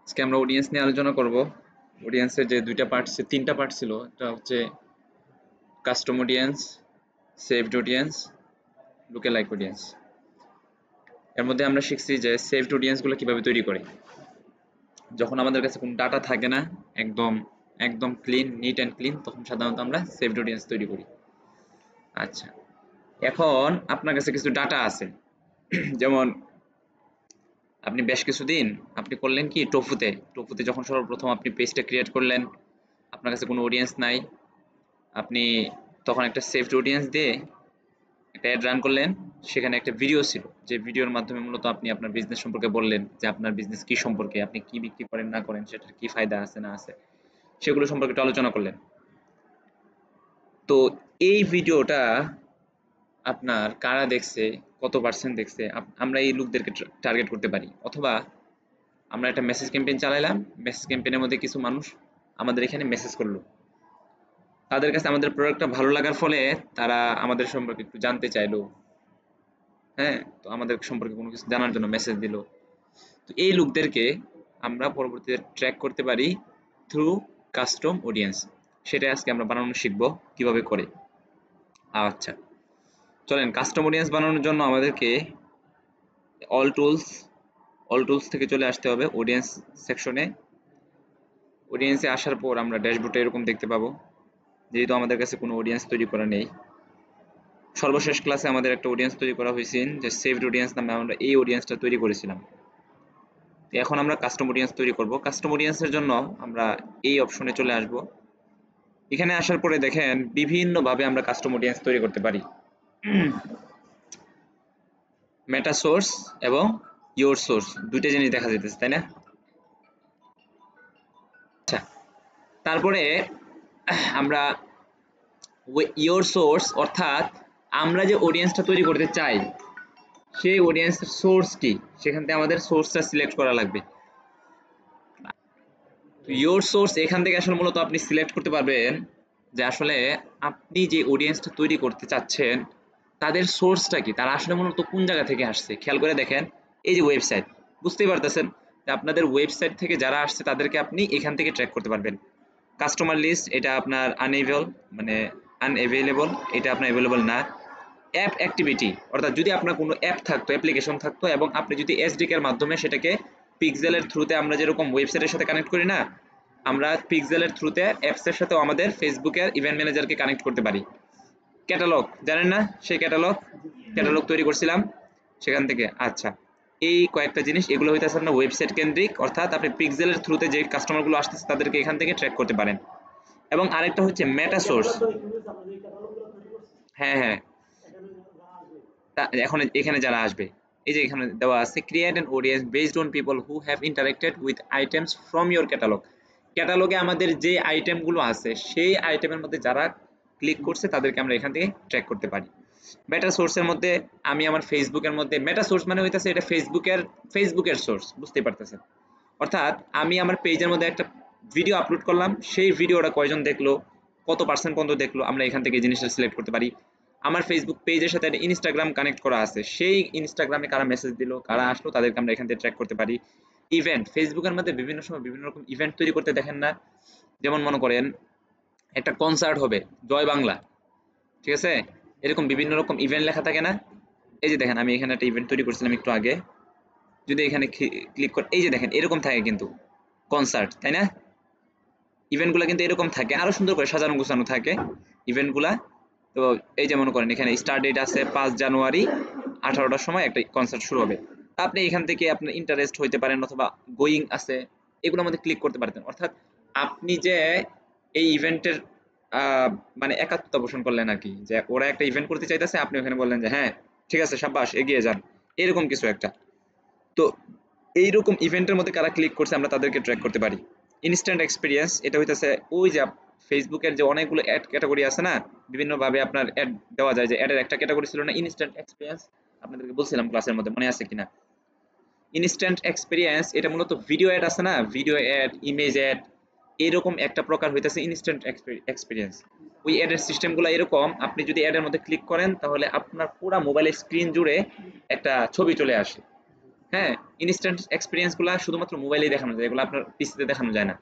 আজকে আমরা অডিয়েন্স নিয়ে আলোচনা করব। অডিয়েন্সের যে দুইটা পার্ট ছিল, তিনটা পার্ট ছিল। একটা হচ্ছে custom audience, saved audience, lookalike audience. এর মধ্যে আমরা শিখছি যে সেভড অডিয়েন্সগুলো কিভাবে তৈরি করে। যখন আমাদের কাছে কোনো ডাটা থাকে না, একদম একদম ক্লিন, নিট অ্যান্ড ক্লিন, তখন সাধারণত আমরা সেভড অডিয়েন্স তৈরি করি। আচ্ছা, এখন আপনার কাছে কিছু ডাটা আছে। যেমন আপনি বেশ কিছুদিন আপনি করলেন কি টোফুতে যখন সর্বপ্রথম আপনি পেজটা ক্রিয়েট করলেন, আপনার কাছে কোনো অডিয়েন্স নাই। আপনি তখন একটা সেভড অডিয়েন্স দিয়ে একটা অ্যাড রান করলেন। সেখানে একটা ভিডিও ছিল, যে ভিডিওর মাধ্যমে মূলত আপনি আপনার বিজনেস সম্পর্কে বললেন, যে আপনার বিজনেস কি সম্পর্কে, আপনি কি বিক্রি করেন না করেন, সেটার কি ফায়দা আছে না আছে, সেগুলো সম্পর্কে একটু আলোচনা করলেন। তো এই ভিডিওটা আপনার কারা দেখছে, কত পার্সেন্ট দেখছে, আমরা এই লোকদেরকে টার্গেট করতে পারি। অথবা আমরা একটা মেসেজ ক্যাম্পেইন চালাইলাম, মেসেজ ক্যাম্পেইনের মধ্যে কিছু মানুষ আমাদের এখানে মেসেজ করলো, তাদের কাছে আমাদের প্রোডাক্টটা ভালো লাগার ফলে তারা আমাদের সম্পর্কে একটু জানতে চাইলো। হ্যাঁ, তো আমাদের সম্পর্কে কোনো কিছু জানার জন্য মেসেজ দিল। তো এই লোকদেরকে আমরা পরবর্তীতে ট্র্যাক করতে পারি থ্রু কাস্টম অডিয়েন্স। সেটা আজকে আমরা বানানো শিখবো কিভাবে করে। আচ্ছা, চলেন কাস্টম অডিয়েন্স বানানোর জন্য আমাদেরকে অল টুলস অল টুলস থেকে চলে আসতে হবে অডিয়েন্স সেকশনে। অডিয়েন্সে আসার পর আমরা ড্যাশবোর্ডে এরকম দেখতে পাবো, যেহেতু আমাদের কাছে কোনো অডিয়েন্স তৈরি করা নেই। সর্বশেষ ক্লাসে আমাদের একটা অডিয়েন্স তৈরি করা হয়েছে, যে সেভড অডিয়েন্স নামে আমরা এই অডিয়েন্সটা তৈরি করেছিলাম। এখন আমরা কাস্টম অডিয়েন্স তৈরি করব। কাস্টম অডিয়েন্সের জন্য আমরা এই অপশনে চলে আসব। এখানে আসার পরে দেখেন বিভিন্নভাবে আমরা কাস্টম অডিয়েন্স তৈরি করতে পারি। মেটা সোর্স এবং ইওর সোর্স দুইটা জিনিস দেখা যাইতেছে, তাই না? আচ্ছা, তারপরে আমরা ইওর সোর্স, অর্থাৎ আমরা যে অডিয়েন্সটা তৈরি করতে চাই সেই অডিয়েন্সের সোর্স কি, সেখান থেকে আমাদের সোর্সটা সিলেক্ট করা লাগবে। ইওর সোর্স এখান থেকে আসলে মূলত আপনি সিলেক্ট করতে পারবেন যে আসলে আপনি যে অডিয়েন্সটা তৈরি করতে চাচ্ছেন তাদের সোর্সটা কি, তারা আসলে মূলত কোন জায়গা থেকে আসছে। খেয়াল করে দেখেন, এই যে ওয়েবসাইট, বুঝতেই পারতেছেন যে আপনাদের ওয়েবসাইট থেকে যারা আসছে তাদেরকে আপনি এখান থেকে ট্র্যাক করতে পারবেন। কাস্টমার লিস্ট এটা আপনার আনএভেলেবল, এটা আপনার অ্যাভেলেবল না। অ্যাপ অ্যাক্টিভিটি, অর্থাৎ যদি আপনার কোনো অ্যাপ থাকতো, অ্যাপ্লিকেশন থাকতো, এবং আপনি যদি এসডিকে এর মাধ্যমে সেটাকে পিক্সেলের থ্রুতে, আমরা যেরকম ওয়েবসাইটের সাথে কানেক্ট করি না, আমরা পিক্সেলের থ্রুতে অ্যাপসের সাথেও আমাদের ফেসবুকের ইভেন্ট ম্যানেজারকে কানেক্ট করতে পারি। ক্যাটালগ জানেন না, সেই ক্যাটালগ তৈরি করছিলাম সেখান থেকে। আচ্ছা, এই কয়েকটা জিনিস, এগুলো হইতেছে আপনার ওয়েবসাইট কেন্দ্রিক, অর্থাৎ আপনি পিক্সেলের থ্রুতে যে কাস্টমারগুলো আসতেছে তাদেরকে এখান থেকে ট্র্যাক করতে পারেন। এবং আরেকটা হচ্ছে মেটা সোর্স। হ্যাঁ হ্যাঁ, এখন এখানে যারা আসবে, এই যে এখানে দেওয়া আছে create an audience based on people who have interacted with items from your catalogue. ক্যাটালগে আমাদের যে আইটেমগুলো আছে সেই আইটেমের মধ্যে যারা ক্লিক করছে তাদেরকে আমরা এখান থেকে ট্র্যাক করতে পারি। মেটা সোর্সের মধ্যে আমি আমার ফেসবুকের মধ্যে, মেটা সোর্স মানে হইতাছে এটা ফেসবুকের সোর্স, বুঝতে পারতেছেন। অর্থাৎ আমি আমার পেজের মধ্যে একটা ভিডিও আপলোড করলাম, সেই ভিডিওটা কয়জন দেখলো, কত পার্সেন্ট পর্যন্ত দেখলো, আমরা এখান থেকে এই জিনিসটা সিলেক্ট করতে পারি। আমার ফেসবুক পেজের সাথে একটা ইনস্টাগ্রাম কানেক্ট করা আছে, সেই ইনস্টাগ্রামে কারা মেসেজ দিল, কারা আসলো, তাদেরকে আমরা এখান থেকে ট্র্যাক করতে পারি। ইভেন্ট, ফেসবুকের মধ্যে বিভিন্ন সময় বিভিন্ন রকম ইভেন্ট তৈরি করতে দেখেন না, যেমন মনে করেন একটা কনসার্ট হবে, জয় বাংলা, ঠিক আছে, এরকম বিভিন্ন রকম ইভেন্ট লেখা থাকে না। এই যে দেখেন আমি এখানে একটা ইভেন্ট তৈরি করছিলাম একটু আগে, যদি এখানে ক্লিক করে, এই যে দেখেন এরকম থাকে কিন্তু কনসার্ট, তাই না? ইভেন্টগুলো কিন্তু এরকম থাকে, আরো সুন্দর করে সাজানো গোছানো থাকে ইভেন্টগুলা। তো এই যে মনে করেন এখানে স্টার্ট ডেট আছে 5 জানুয়ারি 18টার সময় একটা কনসার্ট শুরু হবে। আপনি এখান থেকে আপনার ইন্টারেস্ট হইতে পারেন, অথবা গোয়িং আছে, এগুলোর মধ্যে ক্লিক করতে পারতেন। অর্থাৎ আপনি যে এই ইভেন্টের মানে একাত্মতা পোষণ করলেন আর কি, যে ওরা একটা ইভেন্ট করতে চাইতেছে, আপনি ওখানে বললেন যে হ্যাঁ ঠিক আছে সাব্বাস এগিয়ে যান, এরকম কিছু একটা। তো এইরকম ইভেন্টের মধ্যে কারা ক্লিক করছে আমরা তাদেরকে ট্র্যাক করতে পারি। ইনস্ট্যান্ট এক্সপিরিয়েন্স, এটা হইতেছে ওই যে ফেসবুকের যে অনেকগুলো অ্যাড ক্যাটাগরি আছে না, বিভিন্নভাবে আপনার অ্যাড দেওয়া যায়, যে অ্যাডের একটা ক্যাটাগরি ছিল না ইনস্ট্যান্ট এক্সপিরিয়েন্স, আপনাদেরকে বলছিলাম ক্লাসের মধ্যে, মনে আছে কিনা? ইনস্ট্যান্ট এক্সপিরিয়েন্স এটা মূলত ভিডিও অ্যাড আছে না, ভিডিও অ্যাড, ইমেজ অ্যাড, এরকম একটা প্রকার হইতেছে ইনস্ট্যান্ট এক্সপিরিয়েন্স। ওই অ্যাডের সিস্টেমগুলো এরকম, আপনি যদি অ্যাডের মধ্যে ক্লিক করেন তাহলে আপনার পুরো মোবাইলের স্ক্রিন জুড়ে একটা ছবি চলে আসে। হ্যাঁ, ইনস্ট্যান্ট এক্সপিরিয়েন্স গুলা শুধুমাত্র মোবাইলেই দেখানো যায়, এগুলো আপনার পিসিতে দেখানো যায় না।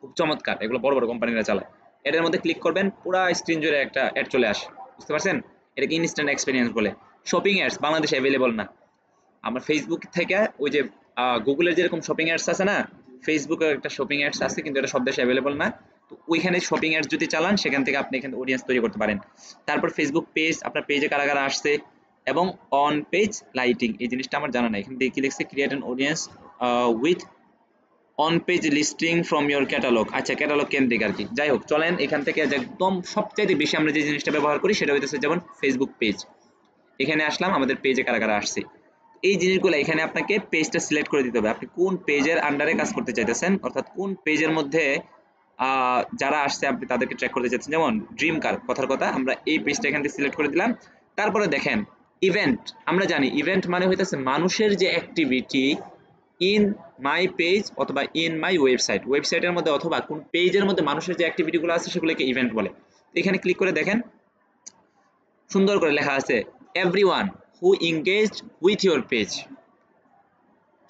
খুব চমৎকার, এগুলো বড় বড় কোম্পানিরা চালায়। এটার মধ্যে ক্লিক করবেন, পুরো স্ক্রিন জুড়ে একটা অ্যাড চলে আসে, বুঝতে পারছেন? এটাকে ইনস্ট্যান্ট এক্সপিরিয়েন্স বলে। শপিং অ্যাডস বাংলাদেশে অ্যাভেলেবল না। আমার ফেসবুক থেকে ওই যে গুগলের যেরকম শপিং অ্যাডস আছে না, ফেসবুকের একটা শপিং অ্যাডস আছে, কিন্তু এটা সব দেশে অ্যাভেলেবল না। তো ওইখানে শপিং অ্যাডস যদি চালান, সেখান থেকে আপনি এখানে অডিয়েন্স তৈরি করতে পারেন। তারপর ফেসবুক পেজ, আপনার পেজে কারা কারা আসছে, এবং অন পেজ লাইটিং, এই জিনিসটা আমার জানা নাই। এখানে দিয়ে কি লিখছে, create an audience with on page listing from your catalogue. আচ্ছা, ক্যাটালগ কেন্দ্রিক আর কি। যাই হোক, চলেন এখান থেকে একদম সবচাইতে বেশি আমরা যে জিনিসটা ব্যবহার করি সেটা হইতেছে যেমন ফেসবুক পেজ। এখানে আসলাম, আমাদের পেজে কারা কারা আসছে, এই জিনিসগুলো এখানে আপনাকে পেজটা সিলেক্ট করে দিতে হবে। আপনি কোন পেজের আন্ডারে কাজ করতে চাইতেছেন, অর্থাৎ কোন পেজের মধ্যে যারা আসছে আপনি তাদেরকে ট্র্যাক করতে চাইছেন। যেমন ড্রিম কার, কথার কথা, আমরা এই পেজটা এখান থেকে সিলেক্ট করে দিলাম। তারপরে দেখেন ইভেন্ট, আমরা জানি ইভেন্ট মানে হইতেছে মানুষের যে অ্যাক্টিভিটি ইন মাই পেজ অথবা ইন মাই ওয়েবসাইট, ওয়েবসাইটের মধ্যে অথবা কোন পেজের মধ্যে মানুষের যে অ্যাক্টিভিটিগুলো আছে সেগুলোকে ইভেন্ট বলে। এখানে ক্লিক করে দেখেন, সুন্দর করে লেখা আছে everyone who engaged with your page.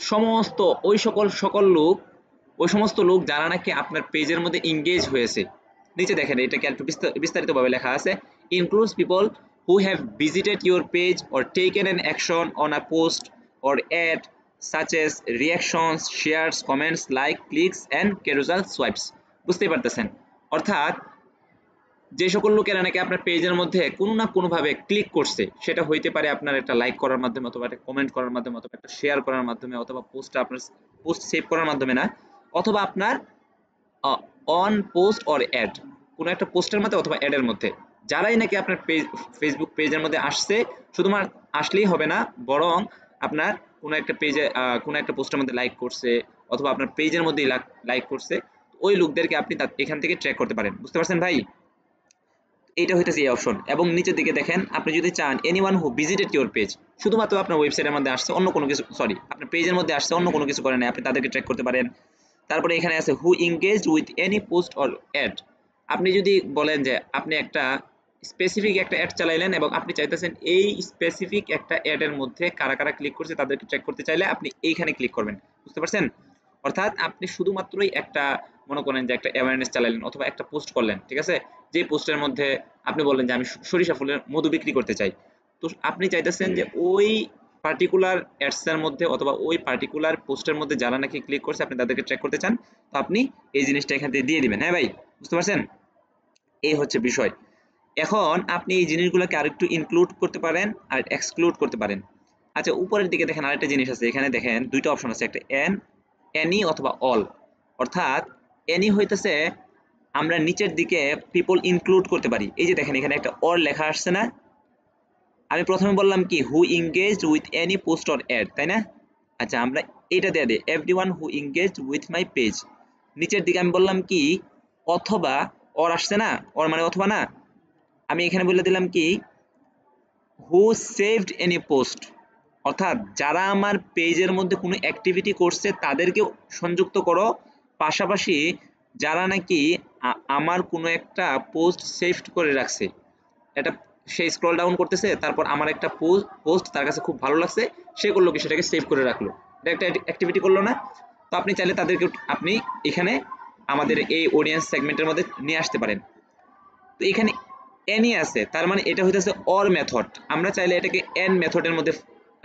সমস্ত সকল লোক, ওই সমস্ত লোক যারা নাকি আপনার পেজের মধ্যে এঙ্গেজ হয়েছে। নিচে দেখেন এটাকে একটু বিস্তারিতভাবে লেখা আছে, includes people who have visited your page or taken an action on a post or ad such as reactions, shares, comments, like, clicks and carousel swipes। বুঝতেই পারতেছেন, অর্থাৎ যে সকল লোকেরা নাকি আপনার পেজের মধ্যে কোনো না কোনোভাবে ক্লিক করছে, সেটা হইতে পারে আপনার একটা লাইক করার মাধ্যমে, অথবা একটা কমেন্ট করার মাধ্যমে, অথবা একটা শেয়ার করার মাধ্যমে, অথবা পোস্টটা আপনার পোস্ট সেভ করার মাধ্যমে না, অথবা আপনার অন পোস্ট অর অ্যাড, কোনো একটা পোস্টের মধ্যে অথবা অ্যাডের মধ্যে, যারাই নাকি আপনার পেজ ফেসবুক পেজের মধ্যে আসছে, শুধুমাত্র আসলেই হবে না, বরং আপনার কোনো একটা পেজে কোনো একটা পোস্টের মধ্যে লাইক করছে, অথবা আপনার পেজের মধ্যেই লাইক করছে, ওই লোকদেরকে আপনি এখান থেকে ট্র্যাক করতে পারেন। বুঝতে পারছেন ভাই? এইটা হইতেছে এই অপশন। এবং নিচের দিকে দেখেন, আপনি যদি চান anyone who visited your page, শুধুমাত্র আপনার ওয়েবসাইটের মধ্যে আসছে, অন্য কোনো কিছু, সরি আপনার পেজের মধ্যে আসছে, অন্য কোনো কিছু করে নাই, আপনি তাদেরকে ট্র্যাক করতে পারেন। তারপরে এখানে আছে who engaged with any post or ad. আপনি যদি বলেন যে আপনি একটা স্পেসিফিক একটা অ্যাড চালাইলেন এবং আপনি চাইতেছেন এই স্পেসিফিক একটা অ্যাডের মধ্যে কারা কারা ক্লিক করছে তাদেরকে ট্র্যাক করতে চাইলে আপনি এইখানে ক্লিক করবেন। বুঝতে পারছেন? অর্থাৎ আপনি শুধুমাত্রই একটা, মনে করেন যে একটা অ্যাওয়ারনেস চালাইলেন অথবা একটা পোস্ট করলেন, ঠিক আছে, যে পোস্টের মধ্যে আপনি বললেন যে আমি সরিষা ফুলের মধু বিক্রি করতে চাই, তো আপনি চাইতেছেন যে ওই পার্টিকুলার অ্যাডস এর মধ্যে অথবা ওই পার্টিকুলার পোস্টের মধ্যে যারা নাকি ক্লিক করছে আপনি তাদেরকে ট্র্যাক করতে চান, তো আপনি এই জিনিসটা এখান থেকে দিয়ে দিবেন। হ্যাঁ ভাই, বুঝতে পারছেন? এই হচ্ছে বিষয়। এখন আপনি এই জিনিসগুলোকে আরেকটু ইনক্লুড করতে পারেন আর এক্সক্লুড করতে পারেন। আচ্ছা, উপরের দিকে দেখেন আরেকটা জিনিস আছে, এখানে দেখেন দুইটা অপশন আছে, একটা এনি অথবা অল। অর্থাৎ এনি হইতেছে আমরা নিচের দিকে পিপল ইনক্লুড করতে পারি। এই যে দেখেন এখানে একটা অর লেখা আসছে না, আমি প্রথমে বললাম কি who engaged with any post or ad, তাই না? আচ্ছা, আমরা এটা দিয়ে দিই everyone who engaged with my page. নিচের দিকে আমি বললাম কি অথবা, অর আসছে না, অর মানে অথবা না, আমি এখানে বলে দিলাম কি হু সেভড এনি পোস্ট, অর্থাৎ যারা আমার পেজের মধ্যে কোনো অ্যাক্টিভিটি করছে তাদেরকেও সংযুক্ত করো, পাশাপাশি যারা নাকি আমার কোনো একটা পোস্ট সেভড করে রাখছে, এটা সে স্ক্রল ডাউন করতেছে, তারপর আমার একটা পোস্ট তার কাছে খুব ভালো লাগছে, সে করলো কি সেটাকে সেভ করে রাখলো, এটা একটা অ্যাক্টিভিটি করলো না? তো আপনি চাইলে তাদেরকে আপনি এখানে আমাদের এই অডিয়েন্স সেগমেন্টের মধ্যে নিয়ে আসতে পারেন। তো এখানে এনি আছে, তার মানে এটা হইতেছে অর মেথড। আমরা চাইলে এটাকে এন মেথডের মধ্যে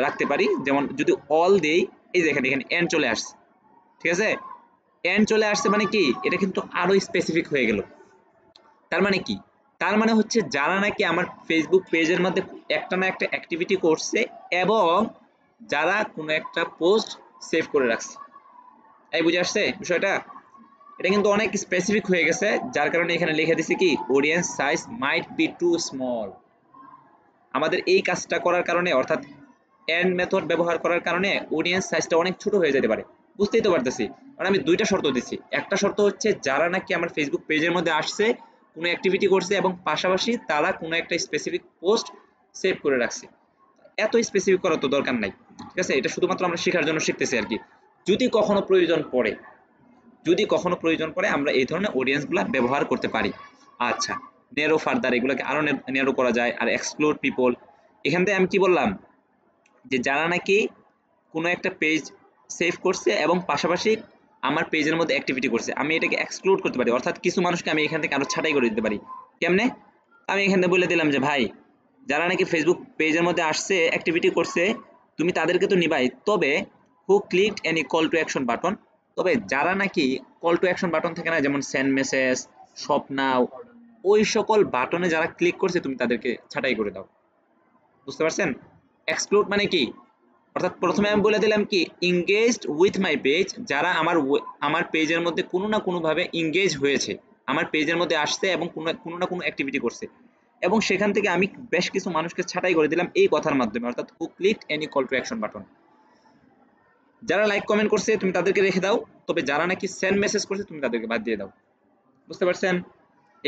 রাখতে পারি। যেমন যদি অল দেই, এই যে এখানে এন চলে আসছে, ঠিক আছে, এন চলে আসছে মানে কি এটা কিন্তু আরো স্পেসিফিক হয়ে গেল। তার মানে কি, তার মানে হচ্ছে যারা নাকি আমার ফেসবুক পেজের মধ্যে একটা না একটা অ্যাক্টিভিটি করছে এবং যারা কোনো একটা পোস্ট সেভ করে রাখছে। এই বুঝে আসছে বিষয়টা? এটা কিন্তু অনেক স্পেসিফিক হয়ে গেছে, যার কারণে এখানে লিখে দিছি কি audience size might be too small. আমাদের এই কাজটা করার কারণে, অর্থাৎ এন্ড মেথড ব্যবহার করার কারণে অডিয়েন্স সাইজটা অনেক ছোট হয়ে যেতে পারে। বুঝতেই তো পারতেছি, কারণ আমি দুইটা শর্ত দিচ্ছি। একটা শর্ত হচ্ছে যারা নাকি আমার ফেসবুক পেজের মধ্যে আসছে, কোনো অ্যাক্টিভিটি করছে এবং পাশাপাশি তারা কোনো একটা স্পেসিফিক পোস্ট সেভ করে রাখছে। এত স্পেসিফিক করার তো দরকার নাই, ঠিক আছে, এটা শুধুমাত্র আমরা শেখার জন্য শিখতেছি আর কি। যদি কখনো প্রয়োজন পড়ে, আমরা এই ধরনের অডিয়েন্সগুলো ব্যবহার করতে পারি। আচ্ছা, নেরো ফার্দার, এগুলোকে আরো নেরো করা যায়। আর এক্সক্লুড পিপল, এখান থেকে আমি কি বললাম যে যারা নাকি কোনো একটা পেজ সেভ করছে এবং পাশাপাশি আমার পেজের মধ্যে অ্যাক্টিভিটি করছে, আমি এটাকে এক্সক্লুড করতে পারি, অর্থাৎ কিছু মানুষকে আমি এখান থেকে আরো ছাঁটাই করে দিতে পারি। কেমনে? আমি এখানে বলে দিলাম যে ভাই যারা নাকি ফেসবুক পেজের মধ্যে আসছে অ্যাক্টিভিটি করছে তুমি তাদেরকে তো নিবাই, তবে who clicked any call to action button, তবে যারা নাকি কল টু অ্যাকশন বাটন থাকে না, যেমন সেন্ড মেসেজ, শপ নাও, ওই সকল বাটনে যারা ক্লিক করছে তুমি তাদেরকে ছাঁটাই করে দাও। বুঝতে পারছেন? এক্সক্লুড মানে কি? অর্থাৎ প্রথমে আমি বলে দিলাম কি engaged with my page, যারা আমার পেজের মধ্যে কোনো না কোনো ভাবে engage হয়েছে, আমার পেজের মধ্যে আসছে এবং কোনো না কোনো অ্যাক্টিভিটি করছে, এবং সেখান থেকে আমি বেশ কিছু মানুষকে ছাঁটাই করে দিলাম এই কথার মাধ্যমে, অর্থাৎ who clicked any call to action button। যারা লাইক কমেন্ট করছে তুমি তাদেরকে রেখে দাও, তবে যারা নাকি সেন্ড মেসেজ করছে তুমি তাদেরকে বাদ দিয়ে দাও। বুঝতে পারছেন?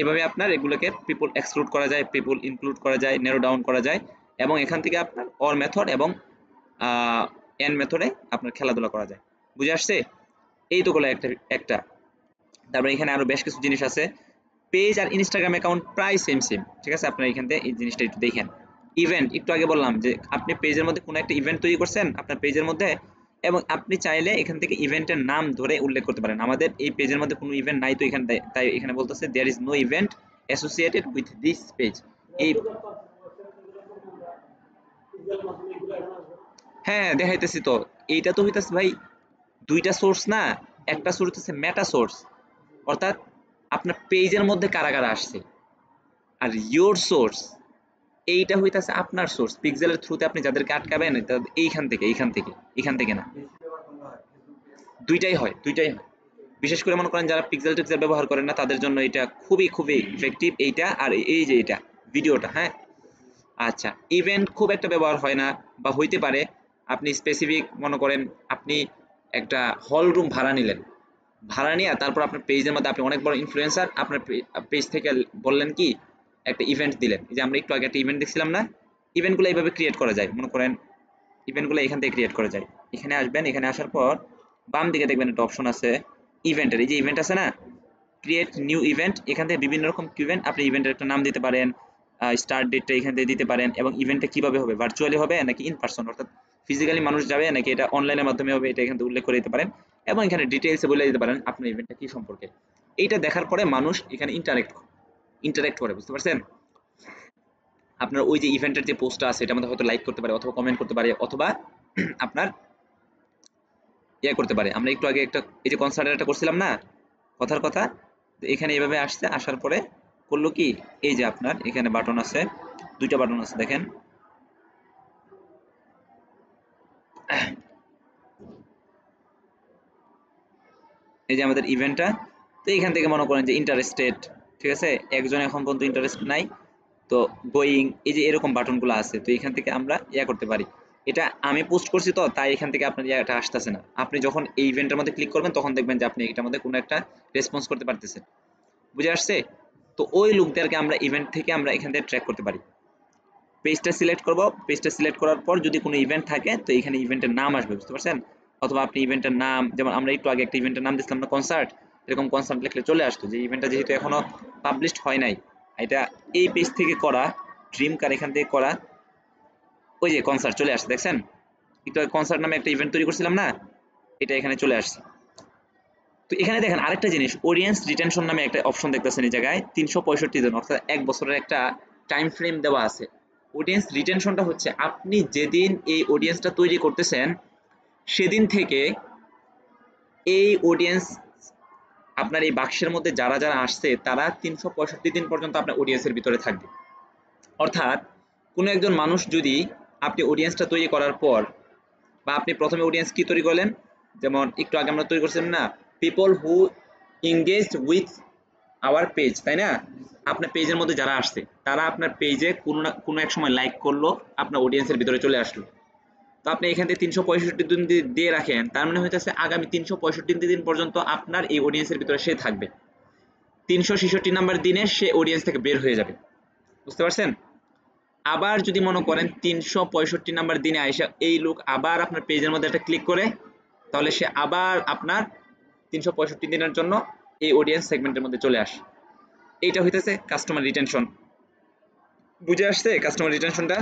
এভাবে আপনার এগুলোকে পিপল এক্সক্লুড করা যায়, পিপল ইনক্লুড করা যায়, নেরো ডাউন করা যায়, এবং এখান থেকে আপনার অর মেথড এবং এন্ড মেথডে আপনার খেলাধুলা করা যায়। বুঝে আসছে? এই তো গুলো একটা। তারপরে এখানে আরো বেশ কিছু জিনিস আছে। পেজ আর ইনস্টাগ্রাম অ্যাকাউন্ট প্রায় সেম, ঠিক আছে? আপনারা এখান থেকে এই জিনিসটা একটু দেখেন। ইভেন্ট, একটু আগে বললাম যে আপনি পেজের মধ্যে কোনো একটা ইভেন্ট তৈরি করছেন আপনার পেজের মধ্যে, এবং আপনি চাইলে এখান থেকে ইভেন্টের নাম ধরে উল্লেখ করতে পারেন। আমাদের এই পেজের মধ্যে কোনো ইভেন্ট নাই, তো এখানে তাই এখানে বলতেছে there is no event associated with this page. এই হ্যাঁ দেখাইতেছি তো, এইটা তো হইতাছে ভাই দুইটা সোর্স না, একটা সোর্স হচ্ছে মেটা সোর্স, অর্থাৎ আপনার পেজের মধ্যে কারা কারা আসছে, আর ইয়োর সোর্স এইটা হইতাছে আপনার সোর্স, পিক্সেলের থ্রুতে আপনি যাদেরকে আটকাবেন এইখান থেকে না, দুইটাই হয়। বিশেষ করে মনে করেন যারা পিক্সেল টিক্সেল ব্যবহার করেন না তাদের জন্য এটা খুবই ইফেক্টিভ, এইটা আর এই যে এটা ভিডিওটা। হ্যাঁ আচ্ছা, ইভেন্ট খুব একটা ব্যবহার হয় না, বা হইতে পারে আপনি স্পেসিফিক মনে করেন আপনি একটা হল রুম ভাড়া নিলেন, ভাড়া নিয়ে তারপর আপনার পেজের মধ্যে আপনি অনেক বড় ইনফ্লুয়েন্সার, আপনার পেজ থেকে বললেন কি একটা ইভেন্ট দিলেন, এই যে আমরা একটু আগে একটা ইভেন্ট দেখছিলাম না, ইভেন্টগুলো এইভাবে ক্রিয়েট করা যায়। মনে করেন ইভেন্টগুলো এখান থেকে ক্রিয়েট করা যায়। এখানে আসবেন, এখানে আসার পর বাম দিকে দেখবেন একটা অপশন আছে ইভেন্টের, এই যে ইভেন্ট আছে না, ক্রিয়েট নিউ ইভেন্ট, এখান থেকে বিভিন্ন রকম ইভেন্ট, আপনি ইভেন্টের একটা নাম দিতে পারেন, স্টার্ট ডেটটা এখান থেকে দিতে পারেন, এবং ইভেন্টটা কিভাবে হবে, ভার্চুয়ালি হবে নাকি ইন পারসন, অর্থাৎ ফিজিক্যালি মানুষ যাবে নাকি এটা অনলাইনের মাধ্যমে হবে, এটা এখান থেকে উল্লেখ করে দিতে পারেন, এবং এখানে ডিটেইলসে বলে দিতে পারেন আপনার ইভেন্টটা কি সম্পর্কে। এইটা দেখার পরে মানুষ এখানে ইন্টারেক্ট করে। বুঝতে পারছেন? আপনার ওই যে ইভেন্টের যে পোস্টটা আছে এটার মধ্যে হয়তো লাইক করতে পারে, অথবা কমেন্ট করতে পারে, অথবা আপনার করতে পারে। আমরা একটু আগে একটা এই যে কনসার্টের একটা করছিলাম না কথার কথা, তো এখানে এইভাবে আসছে, আসার পরে করলো কি এই যে আপনার এখানে বাটন আছে, দুইটা বাটন আছে দেখেন, এই যে আমাদের ইভেন্টটা, তো এখান থেকে মনে করেন যে ইন্টারেস্টেড, ঠিক আছে, একজন এখন পর্যন্ত ইন্টারেস্ট নাই, তো গোয়িং, এই যে এরকম বাটনগুলো আছে, তো এখান থেকে আমরা করতে পারি। এটা আমি পোস্ট করছি তো তাই এখান থেকে আপনার এটা আসতেছে না, আপনি যখন এই ইভেন্টের মধ্যে ক্লিক করবেন তখন দেখবেন যে আপনি এটার মধ্যে কোনো একটা রেসপন্স করতে পারতেছেন। বুঝে আসছে? তো ওই লোকদেরকে আমরা ইভেন্ট থেকে আমরা এখান থেকে ট্র্যাক করতে পারি। পেজটা সিলেক্ট করব, পেজটা সিলেক্ট করার পর যদি কোনো ইভেন্ট থাকে তো এখানে ইভেন্টের নাম আসবে। বুঝতে পারছেন? অথবা আপনি ইভেন্টের নাম, যেমন আমরা একটু আগে একটা ইভেন্টের নাম দিয়েছিলাম না কনসার্ট, এরকম কনসার্ট লিখলে চলে আসতো, যে ইভেন্টটা যেহেতু এখনো পাবলিশড হয় নাই, এটা এই পেজ থেকে করা, ড্রিম কার এখান থেকে করা, ওই যে কনসার্ট চলে আসছে দেখছেন, একটু কনসার্ট নামে একটা ইভেন্ট তৈরি করছিলাম না, এটা এখানে চলে আসছে। তো এখানে দেখেন আরেকটা জিনিস, অডিয়েন্স রিটেনশন নামে একটা অপশন দেখতেছেন এই জায়গায় 365 দিন, অর্থাৎ এক বছরের একটা টাইম ফ্রেম দেওয়া আছে। অডিয়েন্স রিটেনশনটা হচ্ছে আপনি যেদিন এই অডিয়েন্সটা তৈরি করতেছেন সেদিন থেকে এই অডিয়েন্স আপনার এই বাক্সের মধ্যে যারা যারা আসছে তারা 365 দিন পর্যন্ত আপনার অডিয়েন্সের ভিতরে থাকবে। অর্থাৎ কোনো একজন মানুষ যদি আপনি অডিয়েন্সটা তৈরি করার পর, বা আপনি প্রথমে অডিয়েন্স কি তৈরি করলেন, যেমন একটু আগে আমরা তৈরি করছিলাম না people who engaged with our page, তাই না? আপনার পেজের মধ্যে যারা আসছে তারা আপনার পেজে কোনো এক সময় লাইক করলো, আপনার অডিয়েন্সের ভিতরে চলে আসলো। তো আপনি এখান থেকে 365 দিন দিয়ে রাখেন, তার মানে হইতেছে আগামী 365 দিন পর্যন্ত আপনার এই অডিয়েন্সের ভিতরে সে থাকবে, 366 নাম্বার দিনে সে অডিয়েন্স থেকে বের হয়ে যাবে। বুঝতে পারছেন? আবার যদি মনে করেন 365 নাম্বার দিনে আইসা এই লোক আবার আপনার পেজের মধ্যে একটা ক্লিক করে, তাহলে সে আবার আপনার 365 দিনের জন্য এই অডিয়েন্স সেগমেন্টের মধ্যে চলে আসে। এইটা হইতেছে কাস্টমার রিটেনশন। বুঝে আসছে কাস্টমার রিটেনশনটা?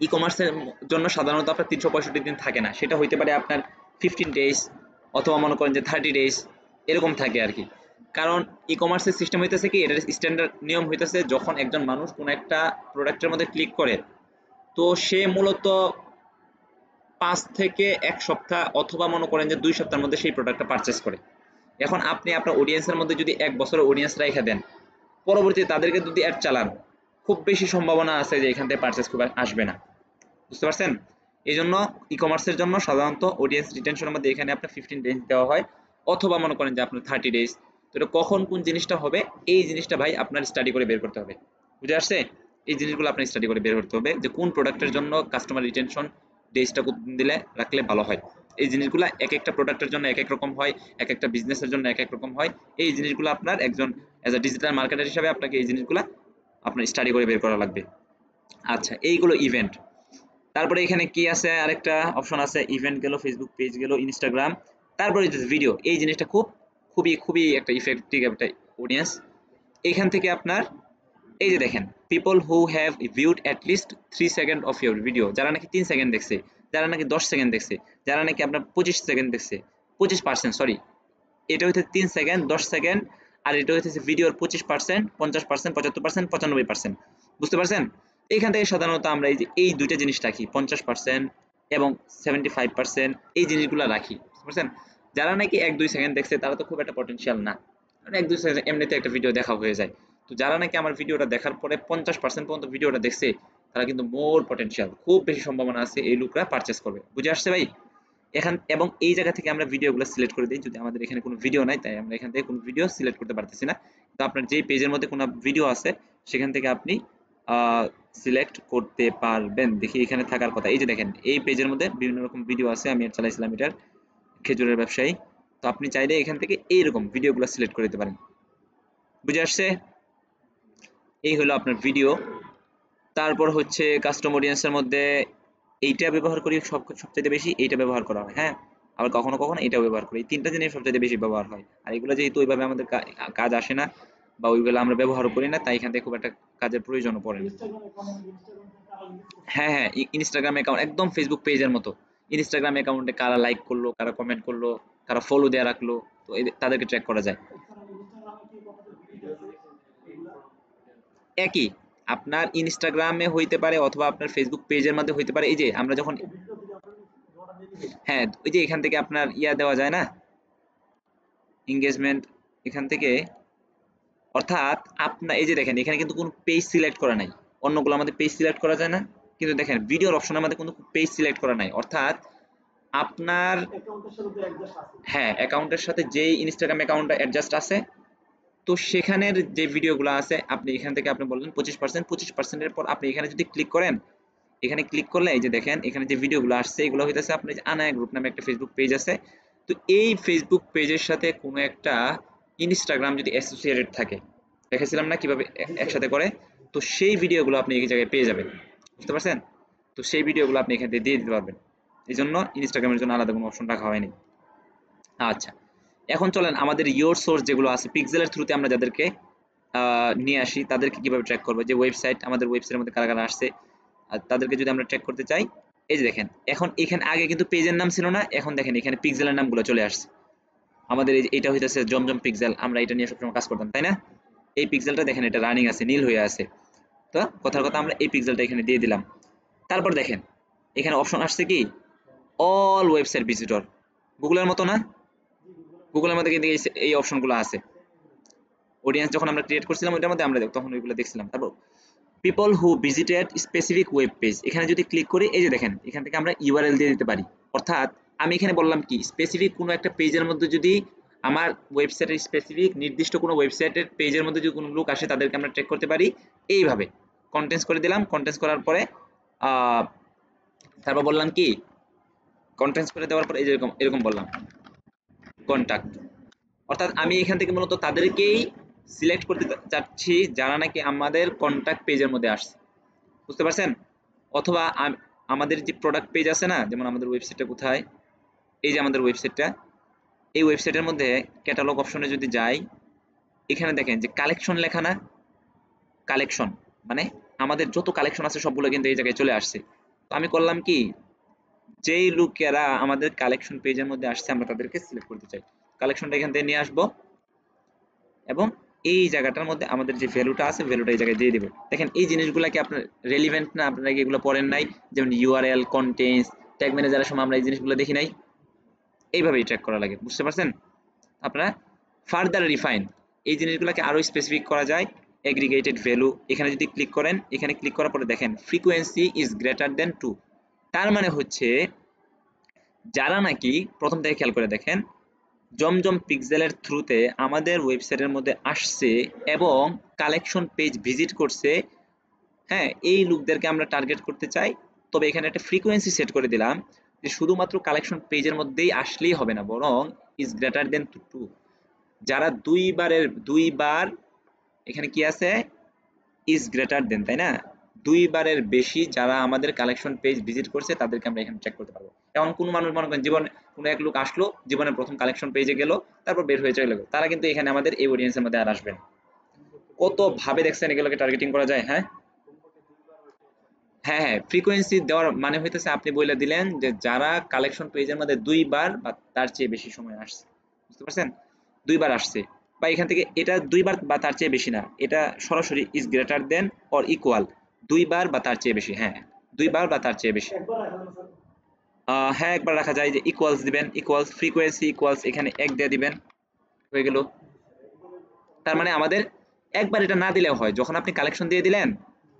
ই কমার্সের জন্য সাধারণত আপনার 365 দিন থাকে না, সেটা হইতে পারে আপনার 15 ডেজ অথবা মনে করেন যে 30 ডেজ এরকম থাকে আর কি। কারণ ই কমার্সের সিস্টেম হইতেছে কি, এটার স্ট্যান্ডার্ড নিয়ম হইতেছে যখন একজন মানুষ কোনো একটা প্রোডাক্টের মধ্যে ক্লিক করে, তো সে মূলত 5 থেকে 1 সপ্তাহ অথবা মনে করেন যে 2 সপ্তাহের মধ্যে সেই প্রোডাক্টটা পারচেজ করে। এখন আপনি আপনার অডিয়েন্সের মধ্যে যদি 1 বছরের অডিয়েন্স রেখে দেন, পরবর্তীতে তাদেরকে যদি অ্যাড চালান, খুব বেশি সম্ভাবনা আছে যে এখান থেকে পারচেজ খুব আসবে না। বুঝতে পারছেন? এই জন্য ই কমার্সের জন্য সাধারণত অডিয়েন্স রিটেনশনের মধ্যে এখানে আপনার 15 ডেজ দেওয়া হয়, অথবা মনে করেন যে আপনার 30 ডেজ। তো এটা কখন কোন জিনিসটা হবে, এই জিনিসটা ভাই আপনার স্টাডি করে বের করতে হবে। বুঝে আসছে? এই জিনিসগুলো আপনার স্টাডি করে বের করতে হবে যে কোন প্রোডাক্টের জন্য কাস্টমার রিটেনশন ডেজটা দিলে রাখলে ভালো হয়। এই জিনিসগুলো এক একটা প্রোডাক্টের জন্য এক এক রকম হয়, এক একটা বিজনেসের জন্য এক এক রকম হয়। এই জিনিসগুলো আপনার একজন অ্যাজ আ ডিজিটাল মার্কেটার হিসাবে আপনাকে এই জিনিসগুলো আপনার স্টাডি করে বের করা লাগবে। আচ্ছা, এইগুলো ইভেন্ট। তারপরে এখানে কি আছে, আরেকটা অপশন আছে, ইভেন্ট গেল, ফেসবুক পেজ গেল, ইনস্টাগ্রাম, তারপরে ভিডিও। এই জিনিসটা খুবই খুবই একটা ইফেক্টিভ একটা অডিয়েন্স। এখান থেকে আপনার এই যে দেখেন, people who have viewed at least 3 second of your video, যারা নাকি 3 সেকেন্ড দেখছে, যারা নাকি 10 সেকেন্ড দেখছে, যারা নাকি আপনার 25 সেকেন্ড দেখছে, 25%, সরি, এটা হচ্ছে 3 সেকেন্ড, 10 সেকেন্ড, আর এটা হচ্ছে ভিডিওর 25%, 50%, 75%, 95%। বুঝতে পারছেন? এইখান থেকে সাধারণত আমরা এই দুইটা জিনিস রাখি, 50% এবং 75%, এই জিনিসগুলো রাখি। বুঝতে পারছেন? যারা নাকি 1-2 সেকেন্ড দেখছে তারা তো খুব একটা পটেনশিয়াল না, কারণ 1-2 সেকেন্ড এমনিতে একটা ভিডিও দেখা হয়ে যায়। তো যারা নাকি আমার ভিডিওটা দেখার পরে 50% পর্যন্ত ভিডিওটা দেখছে, তারা কিন্তু মোর পটেনশিয়াল, খুব বেশি সম্ভাবনা আছে এই লোকরা পারচেস করবে। বুঝে আসছে ভাই? এবং এই জায়গা থেকে আমরা ভিডিওগুলো সিলেক্ট করে দিই। যদি আমাদের এখানে কোনো ভিডিও নাই, তাই আমরা এখান থেকে কোনো ভিডিও সিলেক্ট করতে পারতেছি না। তো আপনার যেই পেজের মধ্যে কোনো ভিডিও আছে সেখান থেকে আপনি সিলেক্ট করতে পারবেন। দেখি এখানে থাকার কথা, এই যে দেখেন এই পেজের মধ্যে বিভিন্ন রকম ভিডিও আছে, আমি চালাইছিলাম এটার খেজুরের ব্যবসায়ী। তো আপনি চাইলে এখান থেকে এইরকম ভিডিওগুলো সিলেক্ট করে দিতে পারেন। বুঝে আসছে? এই হলো আপনার ভিডিও। তারপর হচ্ছে কাস্টম অডিয়েন্সের মধ্যে এইটা ব্যবহার করি সবচাইতে বেশি, এইটা ব্যবহার করা হয়, হ্যাঁ। আবার কখনো কখনো এটাও ব্যবহার করি, এই তিনটা জিনিস সবচাইতে বেশি ব্যবহার হয়। আর এগুলো যেহেতু ওইভাবে আমাদের কাজ আসে না বা ওইগুলো আমরা ব্যবহারও করি না, তাই এখান থেকে খুব একটা কাজের প্রয়োজনও পড়ে না। হ্যাঁ হ্যাঁ, ইনস্টাগ্রাম অ্যাকাউন্ট একদম ফেসবুক পেজের মতো। ইনস্টাগ্রাম অ্যাকাউন্টে কারা লাইক করলো, কারা কমেন্ট করলো, কারা ফলো দেয়া রাখলো, তো তাদেরকে ট্র্যাক করা যায়। একই, আপনার ইনস্টাগ্রামে হইতে পারে অথবা আপনার ফেসবুক পেজের মধ্যে হইতে পারে। এই যে আমরা যখন, হ্যাঁ, ওই যে এখান থেকে আপনার ইয়া দেওয়া যায় না, এঙ্গেজমেন্ট, এখান থেকে, অর্থাৎ আপনার এই যে দেখেন এখানে কিন্তু কোনো পেজ সিলেক্ট করা নাই। অন্যগুলো আমাদের পেজ সিলেক্ট করা যায় না, কিন্তু দেখেন ভিডিওর অপশনে আমাদের কোনো পেজ সিলেক্ট করা নাই। অর্থাৎ আপনার, হ্যাঁ, অ্যাকাউন্টের সাথে যেই ইনস্টাগ্রাম অ্যাকাউন্টটা অ্যাডজাস্ট আছে, তো সেখানের যে ভিডিওগুলো আছে আপনি এখান থেকে আপনি বললেন 25%, 25%-এর পর আপনি এখানে যদি ক্লিক করেন, এখানে ক্লিক করলে এই যে দেখেন এখানে যে ভিডিওগুলো আসছে এগুলো হইতেছে আপনার যে আনায়া গ্রুপ নামে একটা ফেসবুক পেজ আছে। তো এই ফেসবুক পেজের সাথে কোনো একটা ইনস্টাগ্রাম যদি অ্যাসোসিয়েটেড থাকে, দেখেছিলাম না কিভাবে একসাথে করে, তো সেই ভিডিওগুলো আপনি এই জায়গায় পেয়ে যাবেন। বুঝতে পারছেন? তো সেই ভিডিওগুলো আপনি এখান থেকে দিয়ে দিতে পারবেন। এই জন্য ইনস্টাগ্রামের জন্য আলাদা কোনো অপশন রাখা হয়নি। আচ্ছা, এখন চলেন আমাদের ইয়োর সোর্স যেগুলো আছে, পিক্সেলের থ্রুতে আমরা যাদেরকে নিয়ে আসি তাদেরকে কিভাবে ট্র্যাক করবো, যে ওয়েবসাইট, আমাদের ওয়েবসাইটের মধ্যে কারা কারা আসছে, আর তাদেরকে যদি আমরা ট্র্যাক করতে চাই, এই যে দেখেন এখন এখানে আগে কিন্তু পেজের নাম ছিল না, এখন দেখেন এখানে পিক্সেলের নামগুলো চলে আসছে। আমাদের এটা হইতেছে জমজম পিক্সেল, আমরা এটা নিয়ে সবসময় কাজ করতাম, তাই না? এই পিক্সেলটা দেখেন এটা রানিং আছে, নীল হয়ে আছে। তো কথার কথা আমরা এই পিক্সেলটা এখানে দিয়ে দিলাম। তারপর দেখেন এখানে অপশন আসছে কি, অল ওয়েবসাইট ভিজিটর, গুগলের মতো না? গুগলের মধ্যে কিন্তু এই অপশনগুলো আছে। অডিয়েন্স যখন আমরা ক্রিয়েট করছিলাম ওইটার মধ্যে আমরা তখন ওইগুলো দেখছিলাম। তারপর people who visited specific web page, এখানে যদি ক্লিক করি এই যে দেখেন এখান থেকে আমরা ইউআরএল দিয়ে দিতে পারি। অর্থাৎ আমি এখানে বললাম কি, স্পেসিফিক কোনো একটা পেজের মধ্যে যদি আমার ওয়েবসাইটের স্পেসিফিক নির্দিষ্ট কোনো ওয়েবসাইটের পেজের মধ্যে যদি কোনো লোক আসে তাদেরকে আমরা ট্র্যাক করতে পারি এইভাবে। কন্টেন্টস করে দিলাম, কন্টেন্টস করার পরে তারপর বললাম কি, কন্টেন্টস করে দেওয়ার পরে এই যে এরকম এরকম বললাম কন্টাক্ট। অর্থাৎ আমি এখান থেকে মূলত তাদেরকেই সিলেক্ট করতে চাচ্ছি যারা নাকি আমাদের কন্টাক্ট পেজের মধ্যে আসছে। বুঝতে পারছেন? অথবা আমাদের যে প্রোডাক্ট পেজ আছে না, যেমন আমাদের ওয়েবসাইটটা কোথায়, এই যে আমাদের ওয়েবসাইটটা, এই ওয়েবসাইটের মধ্যে ক্যাটালগ অপশনে যদি যাই, এখানে দেখেন যে কালেকশন লেখা না, কালেকশন মানে আমাদের যত কালেকশন আছে সবগুলো কিন্তু এই জায়গায় চলে আসছে। তো আমি করলাম কি, যেই লোকেরা আমাদের কালেকশন পেজের মধ্যে আসছে আমরা তাদেরকে সিলেক্ট করতে চাই। কালেকশনটা এখান থেকে নিয়ে আসবো এবং এই জায়গাটার মধ্যে আমাদের যে ভ্যালুটা আছে ভ্যালুটা এই জায়গায় দিয়ে দিব। দেখেন এই জিনিসগুলা কি আপনার রেলিভেন্ট না? আপনারা কি এগুলো পড়েন নাই? যেমন ইউআরএল, কন্টেন্টস, ট্যাগ ম্যানেজারের সময় আমরা এই জিনিসগুলো দেখি নাই? এইভাবেই ট্র্যাক করা লাগে, বুঝতে পারছেন? আপনারা ফার্দার রিফাইন এই জিনিসগুলোকে আরো স্পেসিফিক করা যায়। এগ্রিগেটেড ভ্যালু এখানে যদি ক্লিক করেন, এখানে ক্লিক করার পরে দেখেন ফ্রিকোয়েন্সি ইজ গ্রেটার দেন 2। তার মানে হচ্ছে যারা নাকি প্রথম থেকে খেয়াল করে দেখেন জমজম পিক্সেলের থ্রুতে আমাদের ওয়েবসাইটের মধ্যে আসছে এবং কালেকশন পেজ ভিজিট করছে, হ্যাঁ, এই লোকদেরকে আমরা টার্গেট করতে চাই। তবে এখানে একটা ফ্রিকোয়েন্সি সেট করে দিলাম যে শুধুমাত্র কালেকশন পেজের মধ্যেই আসলেই হবে না, বরং ইজ গ্রেটার দেন 2। যারা দুইবার এখানে কি আছে, ইজ গ্রেটার দেন, তাই না? দুইবারের বেশি যারা আমাদের কালেকশন পেজ ভিজিট করছে তাদেরকে আমরা এখানে চেক করতে পারবো। এমন কোনো মানুষ মনে করেন জীবনে কোনো এক লোক আসলো, জীবনের প্রথম কালেকশন পেজে গেল, তারপর বের হয়ে চলে গেল, তারা কিন্তু এখানে আমাদের এই অডিয়েন্সের মধ্যে আর আসবেন। কত ভাবে দেখছেন এগুলোকে টার্গেটিং করা যায়? হ্যাঁ হ্যাঁ হ্যাঁ, ফ্রিকোয়েন্সি দেওয়ার মানে হইতেছে আপনি বলে দিলেন যে যারা কালেকশন পেজের মধ্যে দুইবার বা তার চেয়ে বেশি সময় আসছে, বুঝতে পারছেন? দুইবার আসছে বা এখান থেকে এটা দুইবার বা তার চেয়ে বেশি না, এটা সরাসরি is greater than or equal, দুইবার বা তার চেয়ে বেশি। হ্যাঁ, দুইবার বা তার চেয়ে বেশি। হ্যাঁ, একবার রাখা যায়, যে ইকুয়ালস দিবেন, ইকুয়ালস ফ্রিকোয়েন্সি ইকুয়ালস এখানে এক দিয়ে দিবেন, হয়ে গেল। তার মানে আমাদের একবার এটা না দিলেও হয়, যখন আপনি কালেকশন দিয়ে দিলেন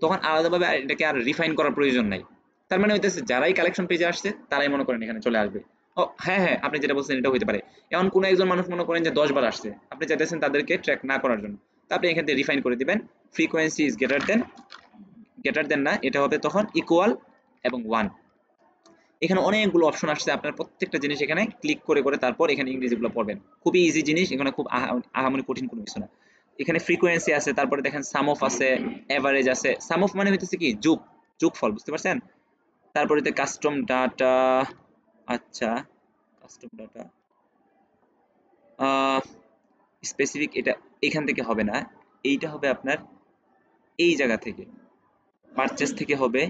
তখন আলাদাভাবে এটাকে আর রিফাইন করার প্রয়োজন নাই। তার মানে হইতেছে যারাই কালেকশন পেজে আসছে তারাই মনে করেন এখানে চলে আসবে। ও হ্যাঁ হ্যাঁ, আপনি যেটা বলছেন এটা হইতে পারে। এমন কোনো একজন মানুষ মনে করেন যে 10 বার আসছে, আপনি চাইতেছেন তাদেরকে ট্র্যাক না করার জন্য, তো আপনি এখান থেকে রিফাইন করে দিবেন ফ্রিকোয়েন্সি ইজ গ্রেটার দেন না, এটা হবে তখন ইকুয়াল এবং 1। এখানে অনেকগুলো অপশন আসছে, আপনার প্রত্যেকটা জিনিস এখানে ক্লিক করে করে তারপর এখানে ইংরেজিগুলো পড়বেন। খুবই ইজি জিনিস, এখানে খুব আহামরি কঠিন কোনো কিছু না। এখানে ফ্রিকোয়েন্সি আছে, তারপরে দেখেন সাম অফ আছে, এভারেজ আছে। সাম অফ মানে হইতেছে কি যোগফল, বুঝতে পারছেন? তারপরে কাস্টম ডাটা, আচ্ছা কাস্টম ডাটা স্পেসিফিক, এটা এখান থেকে হবে না, এইটা হবে আপনার এই জায়গা থেকে, পারচেস থেকে হবে।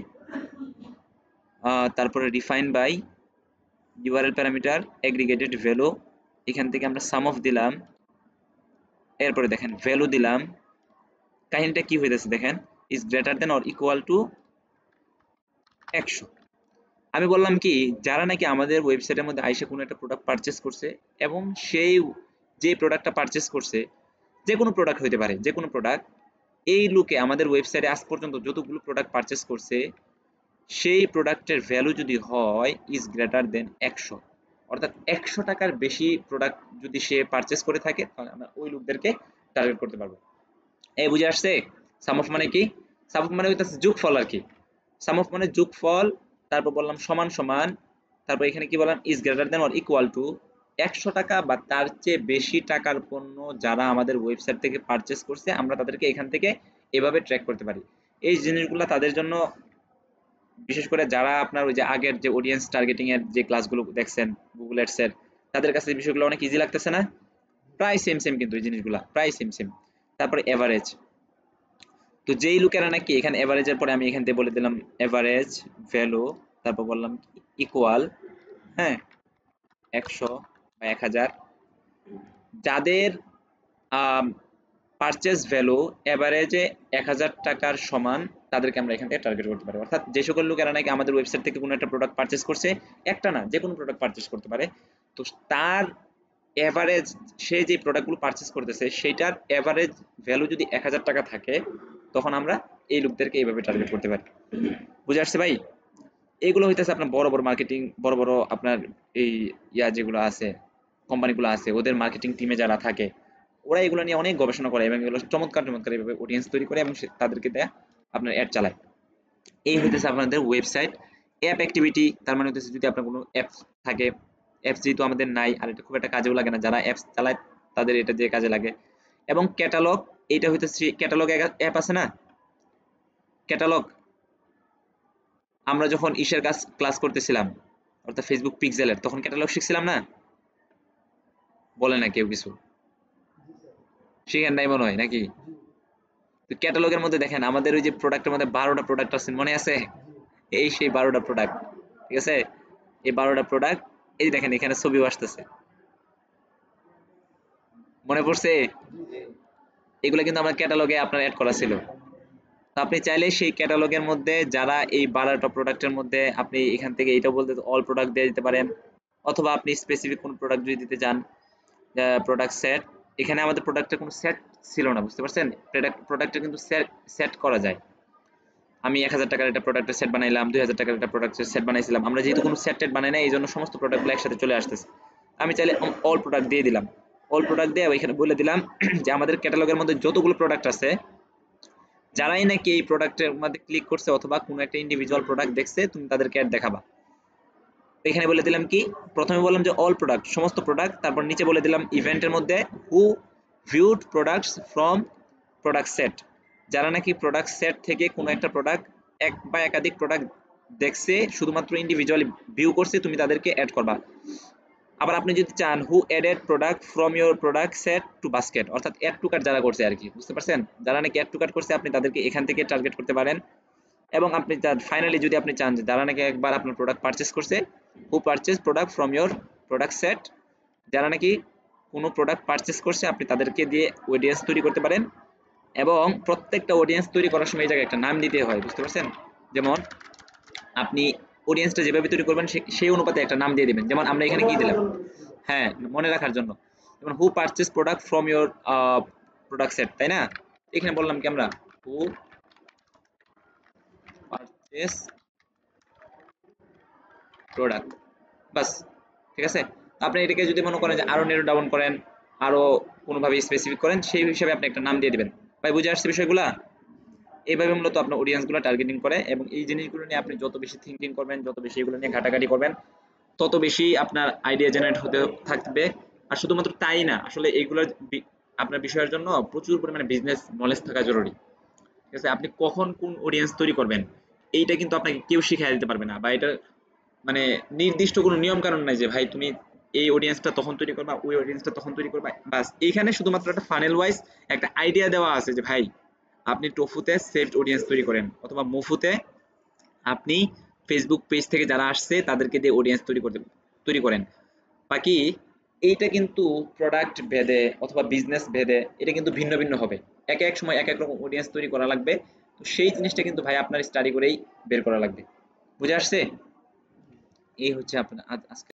তারপরে refine by URL parameter aggregated value, এখান থেকে আমরা সাম অফ দিলাম, এরপরে দেখেন ভ্যালু দিলাম। কাহিনীটা কি হইতেছে দেখেন, is greater than or equal to 100। আমি বললাম কি, যারা নাকি আমাদের ওয়েবসাইটের মধ্যে আইসা কোনো একটা প্রোডাক্ট পারচেস করছে এবং সেই যে প্রোডাক্টটা পারচেস করছে, যে কোনো প্রোডাক্ট হইতে পারে, যে কোনো প্রোডাক্ট, এই লুকে আমাদের ওয়েবসাইটে আজ পর্যন্ত যতগুলো প্রোডাক্ট পারচেস করছে সেই প্রোডাক্টের ভ্যালু যদি হয় ইজ গ্রেটার দেন 100, অর্থাৎ 100 টাকার বেশি প্রোডাক্ট যদি সে পারচেস করে থাকে, তাহলে আমরা ওই লোকদেরকে টার্গেট করতে পারবো। এই বুঝে আসছে? সাম অফ মানে কি? সাম অফ মানে হইতাছে যোগফল আর কি। সাম অফ মানে যোগফল, তারপর বললাম সমান সমান, তারপর এখানে কি বললাম is greater than or equal to 100 টাকা বা তার চেয়ে বেশি টাকার পণ্য যারা আমাদের ওয়েবসাইট থেকে পারচেস করছে, আমরা তাদেরকে এখান থেকে এভাবে ট্র্যাক করতে পারি। এই জিনিসগুলো তাদের জন্য, বিশেষ করে যারা আপনার ওই যে আগের যে অডিয়েন্স টার্গেটিং এর যে ক্লাসগুলো দেখছেন গুগল অ্যাডস এর, তাদের কাছে এই বিষয়গুলো অনেক ইজি লাগতেছে না? প্রায় সেম সেম, কিন্তু এই জিনিসগুলো প্রায় সেম সেম। তারপরে এভারেজ, তো যেই লোকেরা নাকি এখানে এভারেজের পরে আমি এখান থেকে বলে দিলাম এভারেজ ভ্যালু, তারপর বললাম ইকুয়াল, হ্যাঁ, 100 বা 1000, যাদের পারচেজ ভ্যালু এভারেজে 1000 টাকার সমান, তাদেরকে আমরা এখান থেকে টার্গেট করতে পারি। অর্থাৎ যে সকল লোকেরা নাকি আমাদের ওয়েবসাইট থেকে কোনো একটা প্রোডাক্ট পারচেজ করছে, একটা না যে কোনো প্রোডাক্ট পারচেজ করতে পারে, তো তার এভারেজ, সে যে প্রোডাক্টগুলো পারচেজ করতেছে সেটার এভারেজ ভ্যালু যদি 1000 টাকা থাকে, তখন আমরা এই লোকদেরকে এইভাবে টার্গেট করতে পারি। বুঝে আসছে ভাই? এগুলো হইতেছে আপনার বড় বড় মার্কেটিং, বড় বড় আপনার এই যেগুলো আছে, কোম্পানিগুলো আছে, ওদের মার্কেটিং টিমে যারা থাকে, ওরা এগুলো নিয়ে অনেক গবেষণা করে এবং এগুলো চমৎকার চমৎকার এইভাবে অডিয়েন্স তৈরি করে এবং তাদেরকে দেয়া আপনার অ্যাড চালায়। এই হইতেছে আপনাদের ওয়েবসাইট। অ্যাপ অ্যাক্টিভিটি, তার মানে হইতেছে যদি আপনার কোনো অ্যাপস থাকে, অ্যাপস যেহেতু আমাদের নাই আর এটা খুব একটা কাজেও লাগে না, যারা অ্যাপস চালায় তাদের এটা যে কাজে লাগে। এবং ক্যাটালগ, এইটা হইতেছে ক্যাটালগ অ্যাপ আছে না, ক্যাটালগ, আমরা যখন ইসের কাজ ক্লাস করতেছিলাম অর্থাৎ ফেসবুক পিক্সেলের, তখন ক্যাটালগ শিখছিলাম না? বলে না কেউ কিছু? শিখেন নাই মনে হয় নাকি? তো ক্যাটালগের মধ্যে দেখেন আমাদের ওই যে প্রোডাক্টের মধ্যে 12টা প্রোডাক্ট আছে, মনে আছে? এই সেই 12টা প্রোডাক্ট, ঠিক আছে? এই 12টা প্রোডাক্ট, এই দেখেন এখানে ছবিও আসতেছে, মনে পড়ছে? এগুলো কিন্তু আমার ক্যাটালগে আপনার অ্যাড করা ছিল। তো আপনি চাইলে সেই ক্যাটালগের মধ্যে যারা এই 12টা প্রোডাক্টের মধ্যে আপনি এখান থেকে এইটাও বলতে অল প্রোডাক্ট দিয়ে দিতে পারেন, অথবা আপনি স্পেসিফিক কোন প্রোডাক্ট যদি দিতে চান, প্রোডাক্ট সেট। এখানে আমাদের প্রোডাক্টের কোনো সেট ছিল না, বুঝতে পারছেন? প্রোডাক্টের কিন্তু সেট সেট করা যায়। আমি 1000 টাকার একটা প্রোডাক্টের সেট বানাইলাম, 2000 টাকার একটা প্রোডাক্টের সেট বানাইছিলাম। আমরা যেহেতু কোনো সেট টেট বানাই না, এই জন্য সমস্ত প্রোডাক্টগুলো একসাথে চলে আসতেছে। আমি চাইলে অল প্রোডাক্ট দিয়ে দিলাম, অল প্রোডাক্ট দিয়ে এখানে বলে দিলাম যে আমাদের ক্যাটালগের মধ্যে যতগুলো প্রোডাক্ট আছে, যারাই নাকি এই প্রোডাক্টের মধ্যে ক্লিক করছে অথবা কোনো একটা ইন্ডিভিজুয়াল প্রোডাক্ট দেখছে, তুমি তাদেরকে অ্যাড দেখাবা। এখানে বলে দিলাম কি, প্রথমে বললাম যে অল প্রোডাক্ট, সমস্ত প্রোডাক্ট, তারপর নিচে বলে দিলাম ইভেন্টের মধ্যে who viewed products from product set, যারা নাকি প্রোডাক্ট সেট থেকে কোনো একটা প্রোডাক্ট এক বা একাধিক প্রোডাক্ট দেখছে, শুধুমাত্র ইন্ডিভিজুয়ালি ভিউ করছে, তুমি তাদেরকে অ্যাড করবা। আবার আপনি যদি চান who added product from your product set to basket, অর্থাৎ অ্যাড টু কার্ট যারা করছে আর কি, বুঝতে পারছেন? যারা নাকি অ্যাড টু কার্ট করছে, আপনি তাদেরকে এখান থেকে টার্গেট করতে পারেন। এবং আপনি ফাইনালি যদি আপনি চান যে যারা নাকি একবার আপনার প্রোডাক্ট পারচেস করছে, who purchase product from your product set, যারা নাকি কোনো প্রোডাক্ট পারচেস করছে, আপনি তাদেরকে দিয়ে অডিয়েন্স তৈরি করতে পারেন। এবং প্রত্যেকটা অডিয়েন্স তৈরি করার সময় এই জায়গায় একটা নাম দিতে হয়, বুঝতে পারছেন? যেমন আপনি অডিয়েন্সটা যেভাবে তৈরি করবেন সেই অনুপাতে একটা নাম দিয়ে দিবেন। যেমন আমরা এখানে কি দিলাম, হ্যাঁ মনে রাখার জন্য, যেমন who purchase product from your product set, তাই না? এখানে বললাম কি আমরা হু পারচেজ প্রোডাক্ট, বাস, ঠিক আছে? আপনি এটাকে যদি মনে করেন যে আরো নেরো ডাউন করেন, আরো কোনোভাবে স্পেসিফিক করেন, সেই হিসাবে আপনি একটা নাম দিয়ে দিবেন। ভাই বুঝে আসছে বিষয়গুলা? এইভাবে মূলত আপনার অডিয়েন্সগুলো টার্গেটিং করে, এবং এই জিনিসগুলো নিয়ে আপনি যত বেশি থিঙ্কিং করবেন, যত বেশি এগুলো নিয়ে ঘাটাঘাটি করবেন, তত বেশি আপনার আইডিয়া জেনারেট হতে থাকবে। আর শুধুমাত্র তাই না, আসলে এইগুলোর আপনার বিষয়ের জন্য প্রচুর পরিমাণে বিজনেস নলেজ থাকা জরুরি, ঠিক আছে? আপনি কখন কোন অডিয়েন্স তৈরি করবেন, এইটা কিন্তু আপনাকে কেউ শিখিয়ে দিতে পারবে না, বা এটা মানে নির্দিষ্ট কোনো নিয়ম কানুন নাই যে ভাই তুমি এই অডিয়েন্সটা তখন তৈরি করবা, ওই অডিয়েন্সটা তখন তৈরি করবা, বাস। এইখানে শুধুমাত্র একটা ফানেল ওয়াইজ একটা আইডিয়া দেওয়া আছে যে ভাই আপনি টোফুতে সেভড অডিয়েন্স তৈরি করেন, অথবা মুফুতে আপনি ফেসবুক পেজ থেকে যারা আসছে তাদেরকে দিয়ে অডিয়েন্স তৈরি করেন। বাকি এইটা কিন্তু প্রোডাক্ট ভেদে অথবা বিজনেস ভেদে এটা কিন্তু ভিন্ন ভিন্ন হবে, এক এক সময় এক এক রকম অডিয়েন্স তৈরি করা লাগবে। তো সেই জিনিসটা কিন্তু ভাই আপনার স্টাডি করেই বের করা লাগবে। বুঝে আসছে? এই হচ্ছে আপনার আজকে